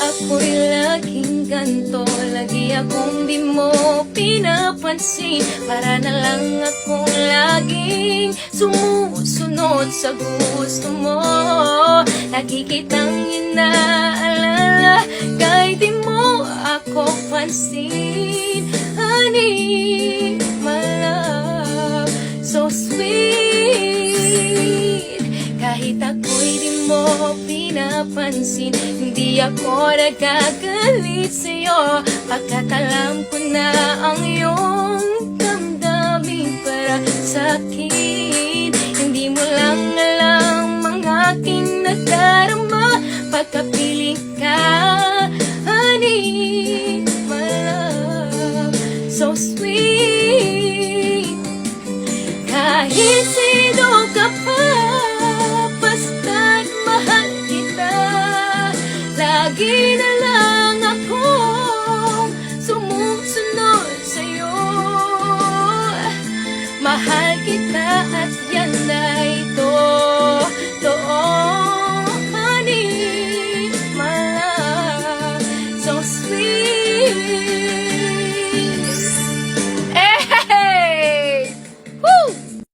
ako'y laging ganto. Lagi akong di mo pinapansin. Para na lang akong laging sumusunod sa gusto mo. Lagi kitang inaalala kahit di mo ako pansin. Honey, my love, so sweet. Kahit ako'y di mo pinapansin, hindi ako nagagalit sa'yo. Pagkat alam ko na ang iyong damdamin para sa'kin. Hindi mo lang alam ang aking nadarama pagkapiling ka. Honey, my love, so sweet. Kahit sino ka pa, basta't mahal kita. Lagi na